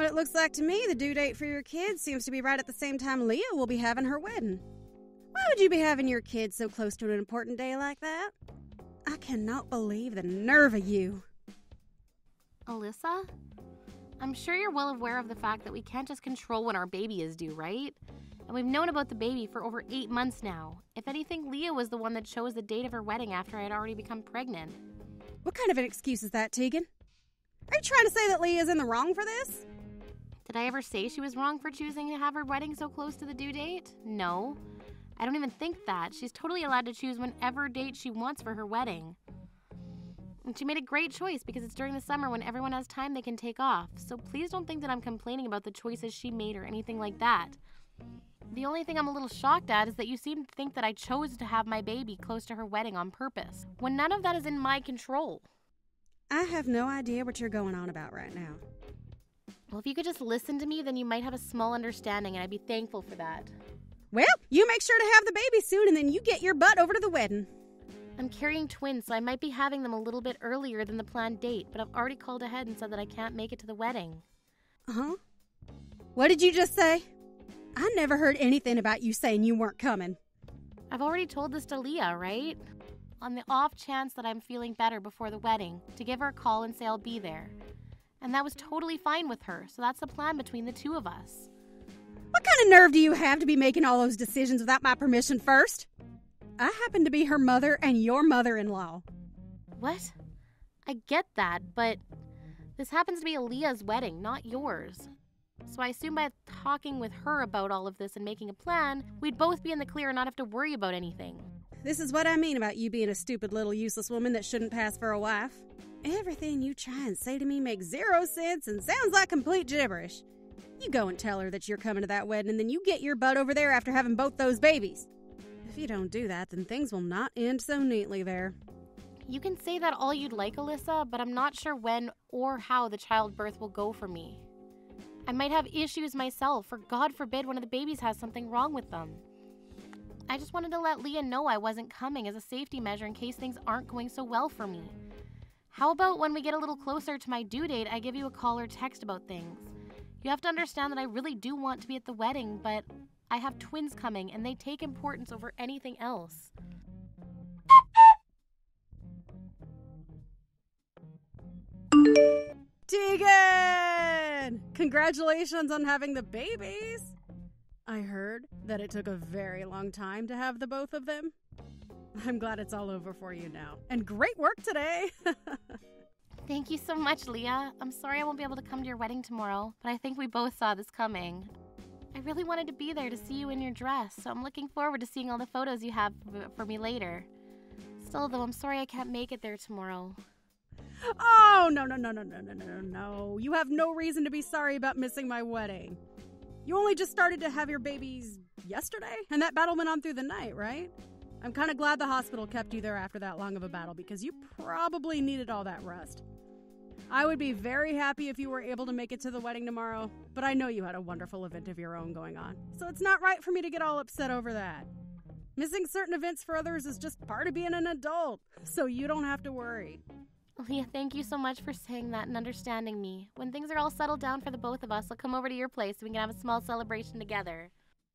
it looks like to me. The due date for your kid seems to be right at the same time Leah will be having her wedding. Why would you be having your kid so close to an important day like that? I cannot believe the nerve of you. Alyssa? I'm sure you're well aware of the fact that we can't just control when our baby is due, right? And we've known about the baby for over 8 months now. If anything, Leah was the one that chose the date of her wedding after I had already become pregnant. What kind of an excuse is that, Tegan? Are you trying to say that Leah's in the wrong for this? Did I ever say she was wrong for choosing to have her wedding so close to the due date? No. I don't even think that. She's totally allowed to choose whenever date she wants for her wedding. And she made a great choice because it's during the summer when everyone has time they can take off. So please don't think that I'm complaining about the choices she made or anything like that. The only thing I'm a little shocked at is that you seem to think that I chose to have my baby close to her wedding on purpose, when none of that is in my control. I have no idea what you're going on about right now. Well, if you could just listen to me, then you might have a small understanding, and I'd be thankful for that. Well, you make sure to have the baby soon, and then you get your butt over to the wedding. I'm carrying twins, so I might be having them a little bit earlier than the planned date, but I've already called ahead and said that I can't make it to the wedding. Uh-huh. What did you just say? I never heard anything about you saying you weren't coming. I've already told this to Leah, right? On the off chance that I'm feeling better before the wedding, to give her a call and say I'll be there. And that was totally fine with her, so that's the plan between the two of us. What kind of nerve do you have to be making all those decisions without my permission first? I happen to be her mother and your mother-in-law. What? I get that, but this happens to be Leah's wedding, not yours. So I assume by talking with her about all of this and making a plan, we'd both be in the clear and not have to worry about anything. This is what I mean about you being a stupid little useless woman that shouldn't pass for a wife. Everything you try and say to me makes 0 sense and sounds like complete gibberish. You go and tell her that you're coming to that wedding, and then you get your butt over there after having both those babies. If you don't do that, then things will not end so neatly there. You can say that all you'd like, Alyssa, but I'm not sure when or how the childbirth will go for me. I might have issues myself, or God forbid one of the babies has something wrong with them. I just wanted to let Leah know I wasn't coming as a safety measure in case things aren't going so well for me. How about when we get a little closer to my due date, I give you a call or text about things? You have to understand that I really do want to be at the wedding, but I have twins coming and they take importance over anything else. Tegan! Congratulations on having the babies! I heard that it took a very long time to have the both of them. I'm glad it's all over for you now. And great work today! Thank you so much, Leah. I'm sorry I won't be able to come to your wedding tomorrow, but I think we both saw this coming. I really wanted to be there to see you in your dress, so I'm looking forward to seeing all the photos you have for me later. Still, though, I'm sorry I can't make it there tomorrow. Oh, no. You have no reason to be sorry about missing my wedding. You only just started to have your babies yesterday, and that battle went on through the night, right? I'm kind of glad the hospital kept you there after that long of a battle because you probably needed all that rest. I would be very happy if you were able to make it to the wedding tomorrow, but I know you had a wonderful event of your own going on, so it's not right for me to get all upset over that. Missing certain events for others is just part of being an adult, so you don't have to worry. Leah, thank you so much for saying that and understanding me. When things are all settled down for the both of us, I'll come over to your place so we can have a small celebration together.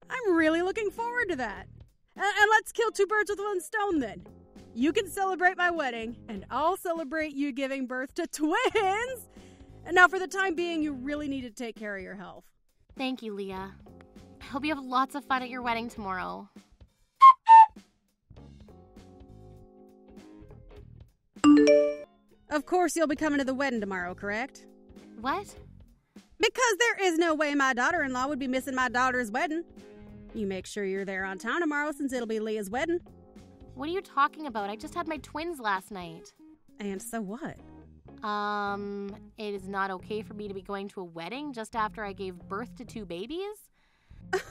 I'm really looking forward to that. And let's kill 2 birds with 1 stone then. You can celebrate my wedding, and I'll celebrate you giving birth to twins! And now for the time being, you really need to take care of your health. Thank you, Leah. I hope you have lots of fun at your wedding tomorrow. Of course you'll be coming to the wedding tomorrow, correct? What? Because there is no way my daughter-in-law would be missing my daughter's wedding. You make sure you're there on time tomorrow since it'll be Leah's wedding. What are you talking about? I just had my twins last night. And so what? It is not okay for me to be going to a wedding just after I gave birth to 2 babies?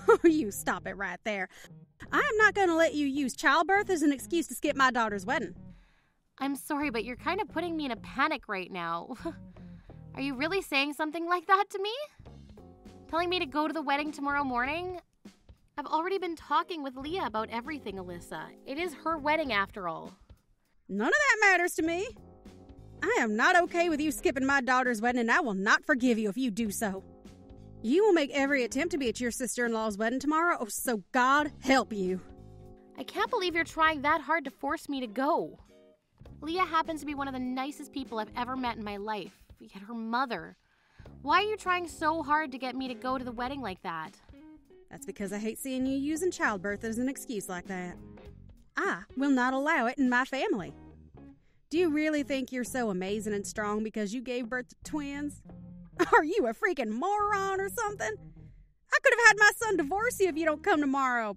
Oh, you stop it right there. I'm not going to let you use childbirth as an excuse to skip my daughter's wedding. I'm sorry, but you're kind of putting me in a panic right now. Are you really saying something like that to me? Telling me to go to the wedding tomorrow morning? I've already been talking with Leah about everything, Alyssa. It is her wedding after all. None of that matters to me. I am not okay with you skipping my daughter's wedding, and I will not forgive you if you do so. You will make every attempt to be at your sister-in-law's wedding tomorrow, oh, so God help you. I can't believe you're trying that hard to force me to go. Leah happens to be one of the nicest people I've ever met in my life, yet her mother. Why are you trying so hard to get me to go to the wedding like that? That's because I hate seeing you using childbirth as an excuse like that. I will not allow it in my family. Do you really think you're so amazing and strong because you gave birth to twins? Are you a freaking moron or something? I could have had my son divorce you if you don't come tomorrow.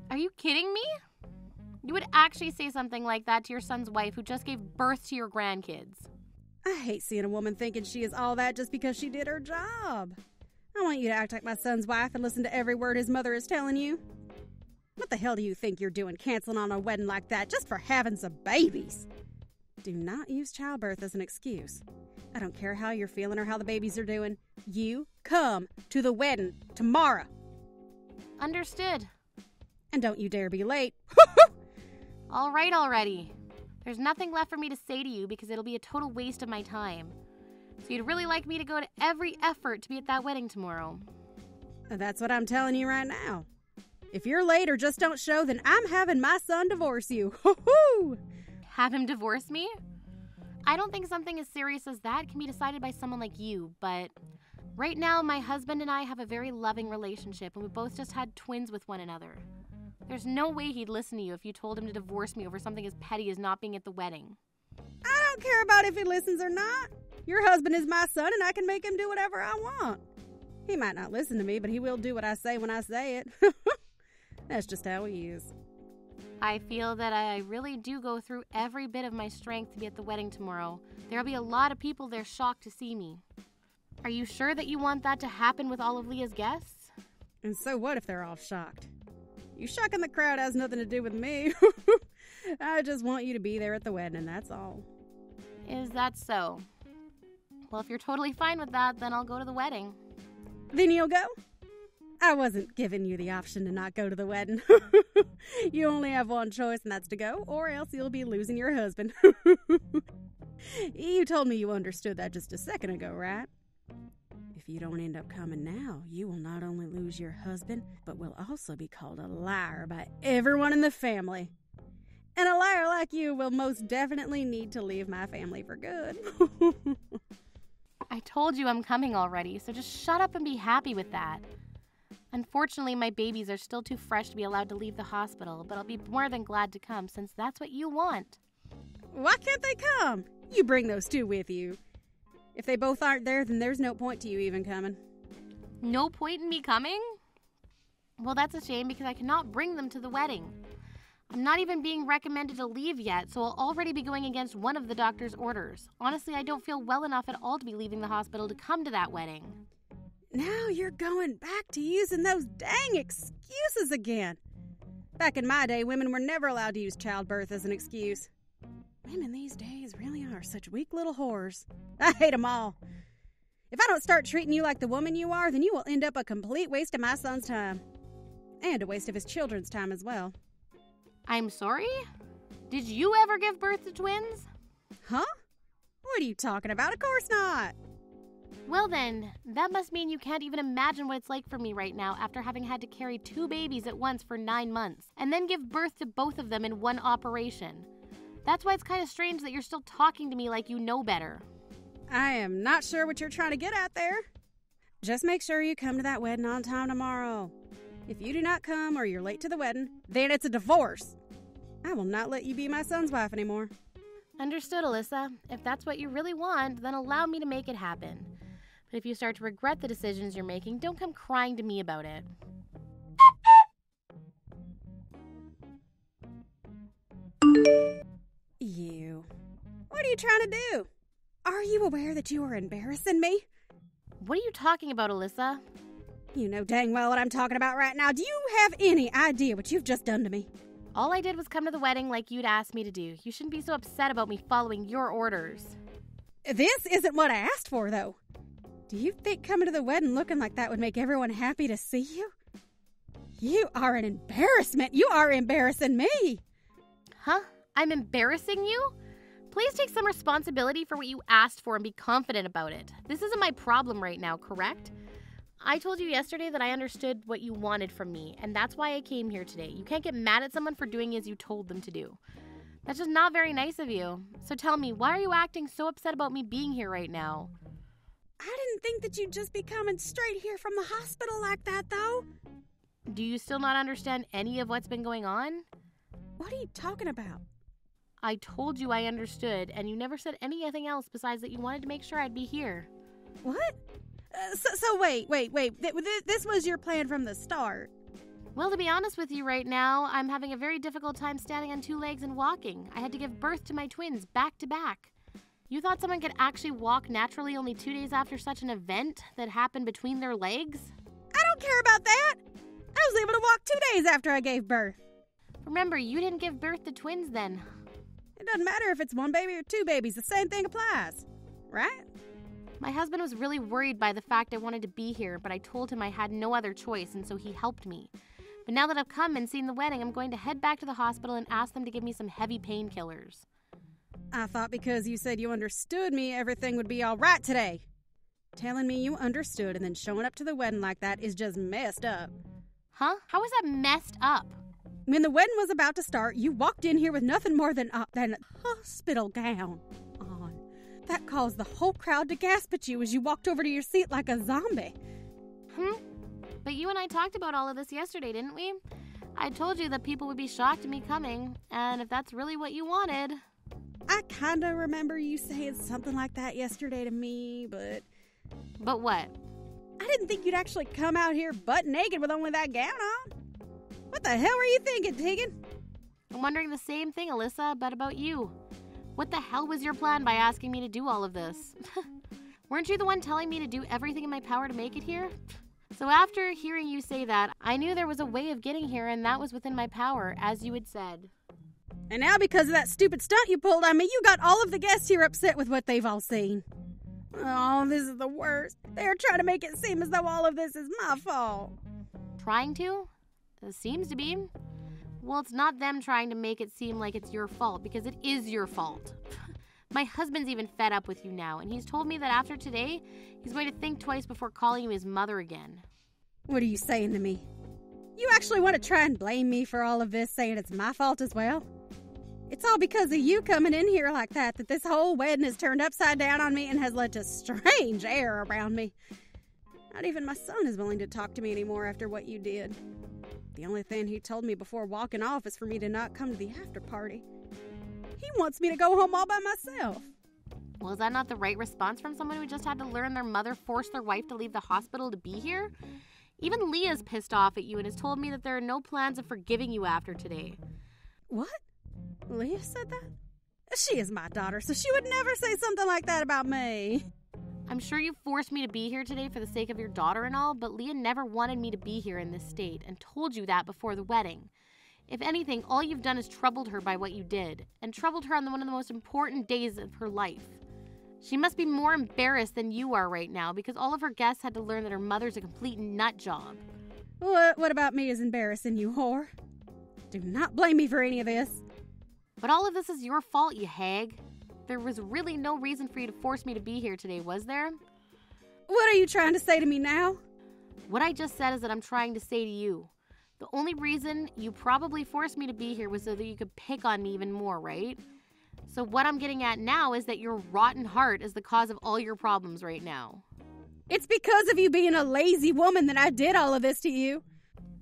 Are you kidding me? You would actually say something like that to your son's wife who just gave birth to your grandkids. I hate seeing a woman thinking she is all that just because she did her job. I want you to act like my son's wife and listen to every word his mother is telling you. What the hell do you think you're doing canceling on a wedding like that just for having some babies? Do not use childbirth as an excuse. I don't care how you're feeling or how the babies are doing. You come to the wedding tomorrow. Understood. And don't you dare be late. All right already. There's nothing left for me to say to you because it'll be a total waste of my time. So you'd really like me to go to every effort to be at that wedding tomorrow. That's what I'm telling you right now. If you're late or just don't show, then I'm having my son divorce you. Hoo-hoo! Have him divorce me? I don't think something as serious as that can be decided by someone like you, but right now my husband and I have a very loving relationship and we both just had twins with one another. There's no way he'd listen to you if you told him to divorce me over something as petty as not being at the wedding. I don't care about if he listens or not. Your husband is my son and I can make him do whatever I want. He might not listen to me, but he will do what I say when I say it. That's just how he is. I feel that I really do go through every bit of my strength to be at the wedding tomorrow. There'll be a lot of people there shocked to see me. Are you sure that you want that to happen with all of Leah's guests? And so what if they're all shocked? You shocking the crowd has nothing to do with me. I just want you to be there at the wedding, and that's all. Is that so? Well, if you're totally fine with that, then I'll go to the wedding. Then you'll go? I wasn't giving you the option to not go to the wedding. You only have one choice, and that's to go, or else you'll be losing your husband. You told me you understood that just a second ago, right? If you don't end up coming now, you will not only lose your husband, but will also be called a liar by everyone in the family. And a liar like you will most definitely need to leave my family for good. I told you I'm coming already, so just shut up and be happy with that. Unfortunately, my babies are still too fresh to be allowed to leave the hospital, but I'll be more than glad to come since that's what you want. Why can't they come? You bring those two with you. If they both aren't there, then there's no point to you even coming. No point in me coming? Well, that's a shame because I cannot bring them to the wedding. I'm not even being recommended to leave yet, so I'll already be going against one of the doctor's orders. Honestly, I don't feel well enough at all to be leaving the hospital to come to that wedding. Now you're going back to using those dang excuses again. Back in my day, women were never allowed to use childbirth as an excuse. Women these days really are such weak little whores. I hate them all. If I don't start treating you like the woman you are, then you will end up a complete waste of my son's time. And a waste of his children's time as well. I'm sorry? Did you ever give birth to twins? Huh? What are you talking about? Of course not. Well then, that must mean you can't even imagine what it's like for me right now after having had to carry 2 babies at once for 9 months, and then give birth to both of them in one operation. That's why it's kind of strange that you're still talking to me like you know better. I am not sure what you're trying to get at there. Just make sure you come to that wedding on time tomorrow. If you do not come or you're late to the wedding, then it's a divorce. I will not let you be my son's wife anymore. Understood, Alyssa. If that's what you really want, then allow me to make it happen. But if you start to regret the decisions you're making, don't come crying to me about it. You. What are you trying to do? Are you aware that you are embarrassing me? What are you talking about, Alyssa? You know dang well what I'm talking about right now. Do you have any idea what you've just done to me? All I did was come to the wedding like you'd asked me to do. You shouldn't be so upset about me following your orders. This isn't what I asked for, though. Do you think coming to the wedding looking like that would make everyone happy to see you? You are an embarrassment. You are embarrassing me. Huh? I'm embarrassing you? Please take some responsibility for what you asked for and be confident about it. This isn't my problem right now, correct? I told you yesterday that I understood what you wanted from me, and that's why I came here today. You can't get mad at someone for doing as you told them to do. That's just not very nice of you. So tell me, why are you acting so upset about me being here right now? I didn't think that you'd just be coming straight here from the hospital like that, though. Do you still not understand any of what's been going on? What are you talking about? I told you I understood, and you never said anything else besides that you wanted to make sure I'd be here. What? So wait. This was your plan from the start. Well, to be honest with you right now, I'm having a very difficult time standing on two legs and walking. I had to give birth to my twins back to back. You thought someone could actually walk naturally only 2 days after such an event that happened between their legs? I don't care about that. I was able to walk 2 days after I gave birth. Remember, you didn't give birth to twins then. It doesn't matter if it's one baby or two babies. The same thing applies, right? My husband was really worried by the fact I wanted to be here, but I told him I had no other choice, and so he helped me. But now that I've come and seen the wedding, I'm going to head back to the hospital and ask them to give me some heavy painkillers. I thought because you said you understood me, everything would be all right today. Telling me you understood and then showing up to the wedding like that is just messed up. Huh? How is that messed up? When the wedding was about to start, you walked in here with nothing more than a hospital gown on. That caused the whole crowd to gasp at you as you walked over to your seat like a zombie. But you and I talked about all of this yesterday, didn't we? I told you that people would be shocked at me coming, and if that's really what you wanted... I kind of remember you saying something like that yesterday to me, but... But what? I didn't think you'd actually come out here butt naked with only that gown on. What the hell were you thinking, Tegan? I'm wondering the same thing, Alyssa, but about you. What the hell was your plan by asking me to do all of this? Weren't you the one telling me to do everything in my power to make it here? So after hearing you say that, I knew there was a way of getting here, and that was within my power, as you had said. And now because of that stupid stunt you pulled on me, you got all of the guests here upset with what they've all seen. Oh, this is the worst. They're trying to make it seem as though all of this is my fault. Trying to? It seems to be. Well, it's not them trying to make it seem like it's your fault, because it is your fault. My husband's even fed up with you now, and he's told me that after today, he's going to think twice before calling you his mother again. What are you saying to me? You actually want to try and blame me for all of this, saying it's my fault as well? It's all because of you coming in here like that this whole wedding has turned upside down on me and has led to strange air around me. Not even my son is willing to talk to me anymore after what you did. The only thing he told me before walking off is for me to not come to the after party. He wants me to go home all by myself. Well, is that not the right response from someone who just had to learn their mother forced their wife to leave the hospital to be here? Even Leah's pissed off at you and has told me that there are no plans of forgiving you after today. What? Leah said that? She is my daughter, so she would never say something like that about me. I'm sure you forced me to be here today for the sake of your daughter and all, but Leah never wanted me to be here in this state and told you that before the wedding. If anything, all you've done is troubled her by what you did, and troubled her on one of the most important days of her life. She must be more embarrassed than you are right now because all of her guests had to learn that her mother's a complete nut job. What about me is embarrassing, you whore? Do not blame me for any of this. But all of this is your fault, you hag. There was really no reason for you to force me to be here today, was there? What are you trying to say to me now? What I just said is that I'm trying to say to you. The only reason you probably forced me to be here was so that you could pick on me even more, right? So what I'm getting at now is that your rotten heart is the cause of all your problems right now. It's because of you being a lazy woman that I did all of this to you.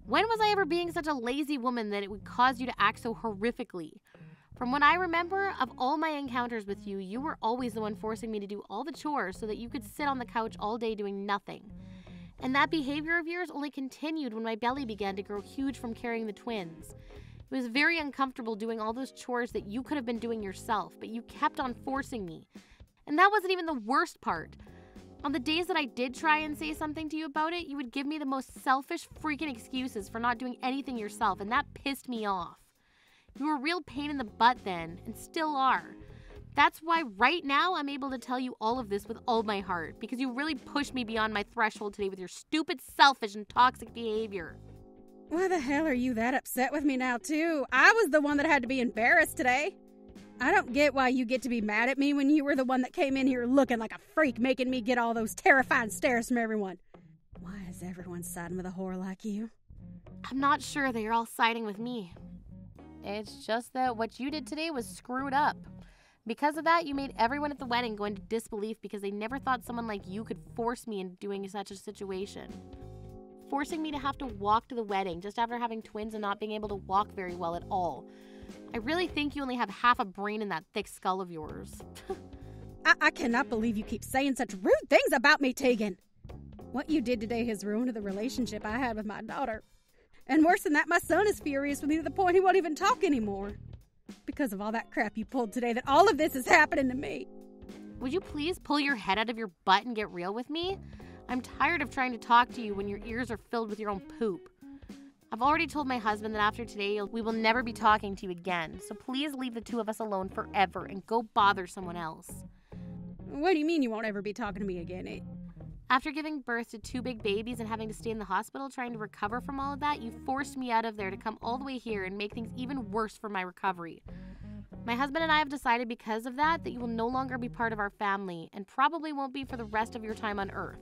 When was I ever being such a lazy woman that it would cause you to act so horrifically? From what I remember, of all my encounters with you, you were always the one forcing me to do all the chores so that you could sit on the couch all day doing nothing. And that behavior of yours only continued when my belly began to grow huge from carrying the twins. It was very uncomfortable doing all those chores that you could have been doing yourself, but you kept on forcing me. And that wasn't even the worst part. On the days that I did try and say something to you about it, you would give me the most selfish freaking excuses for not doing anything yourself, and that pissed me off. You were a real pain in the butt then, and still are. That's why right now I'm able to tell you all of this with all my heart, because you really pushed me beyond my threshold today with your stupid, selfish, and toxic behavior. Why the hell are you that upset with me now, too? I was the one that had to be embarrassed today. I don't get why you get to be mad at me when you were the one that came in here looking like a freak, making me get all those terrifying stares from everyone. Why is everyone siding with a whore like you? I'm not sure that you're all siding with me. It's just that what you did today was screwed up. Because of that, you made everyone at the wedding go into disbelief because they never thought someone like you could force me into doing such a situation. Forcing me to have to walk to the wedding just after having twins and not being able to walk very well at all. I really think you only have half a brain in that thick skull of yours. I cannot believe you keep saying such rude things about me, Tegan. What you did today has ruined the relationship I had with my daughter. And worse than that, my son is furious with me to the point he won't even talk anymore. Because of all that crap you pulled today, that all of this is happening to me. Would you please pull your head out of your butt and get real with me? I'm tired of trying to talk to you when your ears are filled with your own poop. I've already told my husband that after today, we will never be talking to you again. So please leave the two of us alone forever and go bother someone else. What do you mean you won't ever be talking to me again? After giving birth to 2 big babies and having to stay in the hospital trying to recover from all of that, you forced me out of there to come all the way here and make things even worse for my recovery. My husband and I have decided because of that you will no longer be part of our family and probably won't be for the rest of your time on Earth.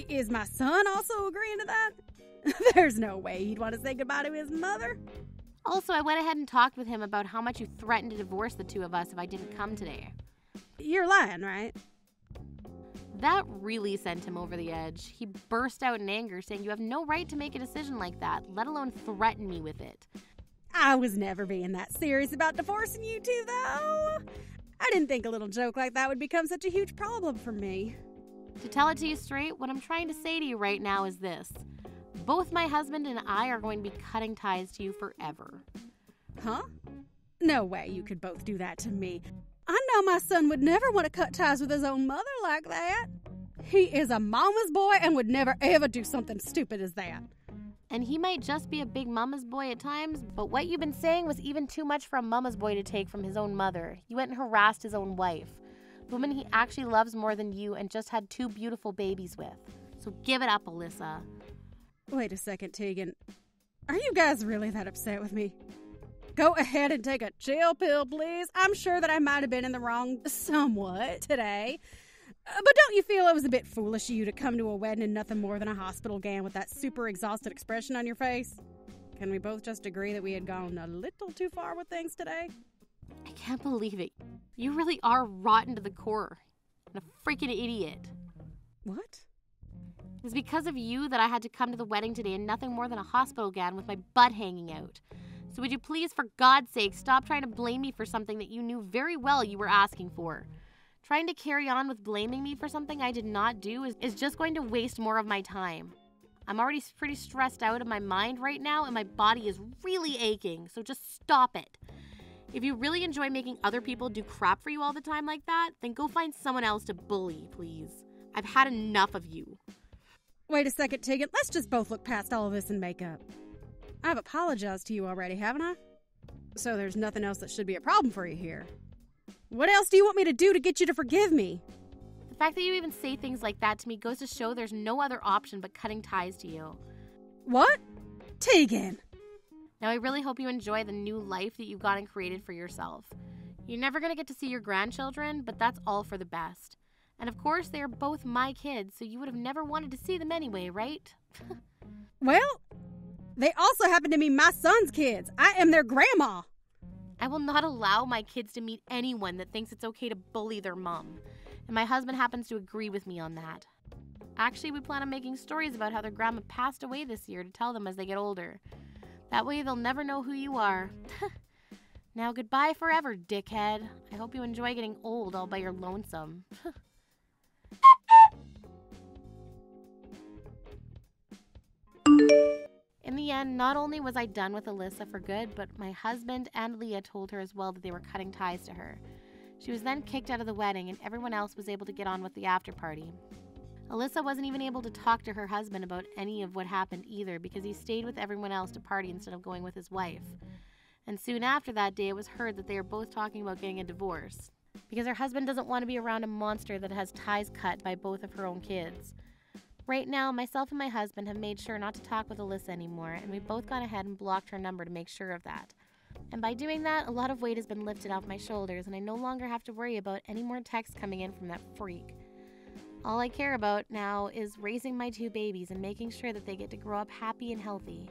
Is my son also agreeing to that? There's no way he'd want to say goodbye to his mother. Also, I went ahead and talked with him about how much you threatened to divorce the two of us if I didn't come today. You're lying, right? That really sent him over the edge. He burst out in anger, saying you have no right to make a decision like that, let alone threaten me with it. I was never being that serious about divorcing you two, though. I didn't think a little joke like that would become such a huge problem for me. To tell it to you straight, what I'm trying to say to you right now is this. Both my husband and I are going to be cutting ties to you forever. Huh? No way you could both do that to me. I know my son would never want to cut ties with his own mother like that. He is a mama's boy and would never ever do something stupid as that. And he might just be a big mama's boy at times, but what you've been saying was even too much for a mama's boy to take from his own mother. You went and harassed his own wife, the woman he actually loves more than you and just had 2 beautiful babies with. So give it up, Alyssa. Wait a second, Tegan. Are you guys really that upset with me? Go ahead and take a chill pill, please. I'm sure that I might have been in the wrong somewhat today. But don't you feel it was a bit foolish of you to come to a wedding in nothing more than a hospital gown with that super exhausted expression on your face? Can we both just agree that we had gone a little too far with things today? I can't believe it. You really are rotten to the core. And a freaking idiot. What? It was because of you that I had to come to the wedding today in nothing more than a hospital gown with my butt hanging out. So would you please, for God's sake, stop trying to blame me for something that you knew very well you were asking for. Trying to carry on with blaming me for something I did not do is just going to waste more of my time. I'm already pretty stressed out of my mind right now, and my body is really aching, so just stop it. If you really enjoy making other people do crap for you all the time like that, then go find someone else to bully, please. I've had enough of you. Wait a second, Tegan. Let's just both look past all of this and make up. I've apologized to you already, haven't I? So there's nothing else that should be a problem for you here. What else do you want me to do to get you to forgive me? The fact that you even say things like that to me goes to show there's no other option but cutting ties to you. What? Tegan! Now, I really hope you enjoy the new life that you've got and created for yourself. You're never going to get to see your grandchildren, but that's all for the best. And of course, they are both my kids, so you would have never wanted to see them anyway, right? Well, they also happen to be my son's kids. I am their grandma. I will not allow my kids to meet anyone that thinks it's okay to bully their mom. And my husband happens to agree with me on that. Actually, we plan on making stories about how their grandma passed away this year to tell them as they get older. That way they'll never know who you are. Now goodbye forever, dickhead. I hope you enjoy getting old all by your lonesome. In the end, not only was I done with Alyssa for good, but my husband and Leah told her as well that they were cutting ties to her. She was then kicked out of the wedding, and everyone else was able to get on with the after party. Alyssa wasn't even able to talk to her husband about any of what happened either because he stayed with everyone else to party instead of going with his wife. And soon after that day, it was heard that they are both talking about getting a divorce because her husband doesn't want to be around a monster that has ties cut by both of her own kids. Right now, myself and my husband have made sure not to talk with Alyssa anymore, and we both gone ahead and blocked her number to make sure of that. And by doing that, a lot of weight has been lifted off my shoulders, and I no longer have to worry about any more texts coming in from that freak. All I care about now is raising my 2 babies and making sure that they get to grow up happy and healthy.